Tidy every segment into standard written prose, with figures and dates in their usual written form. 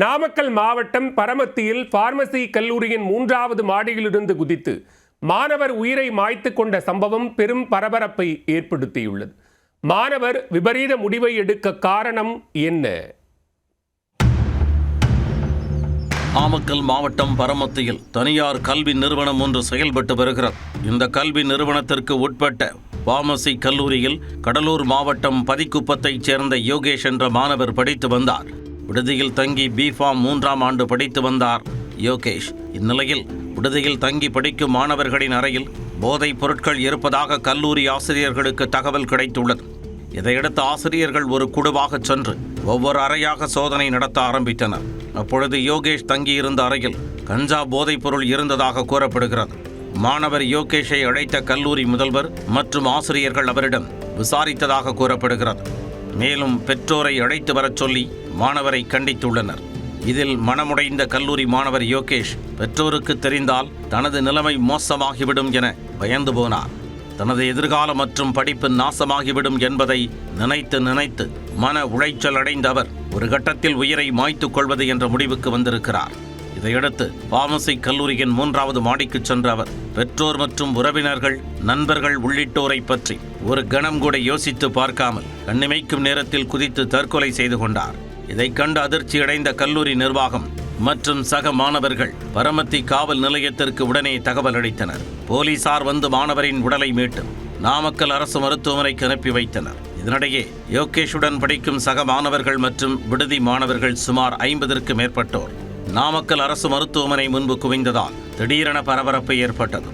நாமக்கல் மாவட்டம் பரமத்தியில் பார்மசி கல்லூரியின் 3வது மாடியிலிருந்து குதித்து மாணவர் உயிரை மாய்த்து கொண்ட சம்பவம் பெரும் பரபரப்பை ஏற்படுத்தியுள்ளது. மாணவர் விபரீத முடிவை எடுக்க காரணம் என்ன? நாமக்கல் மாவட்டம் பரமத்தியில் தனியார் கல்வி நிறுவனம் ஒன்று செயல்பட்டு வருகிறது. இந்த கல்வி நிறுவனத்திற்கு உட்பட்ட பார்மசி கல்லூரியில் கடலூர் மாவட்டம் பதிக்குப்பத்தைச் சேர்ந்த யோகேஷ் என்ற மாணவர் படித்து வந்தார். விடுதியில் தங்கி B.Pharm 3ஆம் ஆண்டு படித்து வந்தார் யோகேஷ். இந்நிலையில் விடுதியில் தங்கி படிக்கும் மாணவர்களின் அறையில் போதைப் பொருட்கள் இருப்பதாக கல்லூரி ஆசிரியர்களுக்கு தகவல் கிடைத்துள்ளது. இதையடுத்து ஆசிரியர்கள் ஒரு குழுவாக சென்று ஒவ்வொரு அறையாக சோதனை நடத்த ஆரம்பித்தனர். அப்பொழுது யோகேஷ் தங்கியிருந்த அறையில் கஞ்சா போதைப் பொருள் இருந்ததாக கூறப்படுகிறது. மாணவர் யோகேஷை அழைத்த கல்லூரி முதல்வர் மற்றும் ஆசிரியர்கள் அவரிடம் விசாரித்ததாக கூறப்படுகிறது. மேலும் பெற்றோரை அழைத்து வரச் சொல்லி மாணவரை கண்டித்துள்ளனர். இதில் மனமுடைந்த கல்லூரி மாணவர் யோகேஷ் பெற்றோருக்கு தெரிந்தால் தனது நிலைமை மோசமாகிவிடும் என பயந்து போனார். தனது எதிர்காலம் மற்றும் படிப்பு நாசமாகிவிடும் என்பதை நினைத்து மன உளைச்சல் அடைந்த அவர் ஒரு கட்டத்தில் உயிரை மாய்த்துக் கொள்வது என்ற முடிவுக்கு வந்திருக்கிறார். இதையடுத்து பார்மசி கல்லூரியின் 3வது மாடிக்கு சென்ற அவர் பெற்றோர் மற்றும் உறவினர்கள், நண்பர்கள் உள்ளிட்டோரை பற்றி ஒரு கணம் கூட யோசித்து பார்க்காமல் கண்ணிமைக்கும் நேரத்தில் குதித்து தற்கொலை செய்து கொண்டார். இதைக் கண்டு அதிர்ச்சியடைந்த கல்லூரி நிர்வாகம் மற்றும் சக மாணவர்கள் பரமத்தி காவல் நிலையத்திற்கு உடனே தகவல் அளித்தனர். போலீசார் வந்து மாணவரின் உடலை மீட்டு நாமக்கல் அரசு மருத்துவமனைக்கு அனுப்பி வைத்தனர். இதனிடையே யோகேஷுடன் படிக்கும் சக மாணவர்கள் மற்றும் விடுதி மாணவர்கள் சுமார் 50க்கும் மேற்பட்டோர் நாமக்கல் அரசு மருத்துவமனை முன்பு குவிந்ததால் திடீரென பரபரப்பு ஏற்பட்டது.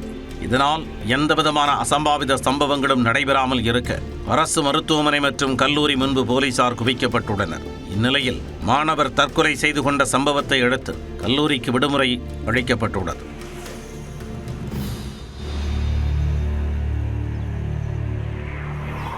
இதனால் எந்தவிதமான அசம்பாவித சம்பவங்களும் நடைபெறாமல் இருக்க அரசு மருத்துவமனை மற்றும் கல்லூரி முன்பு போலீசார் குவிக்கப்பட்டுள்ளனர். இந்நிலையில் மாணவர் தற்கொலை செய்து கொண்ட சம்பவத்தை அடுத்து கல்லூரிக்கு விடுமுறை அளிக்கப்பட்டுள்ளது.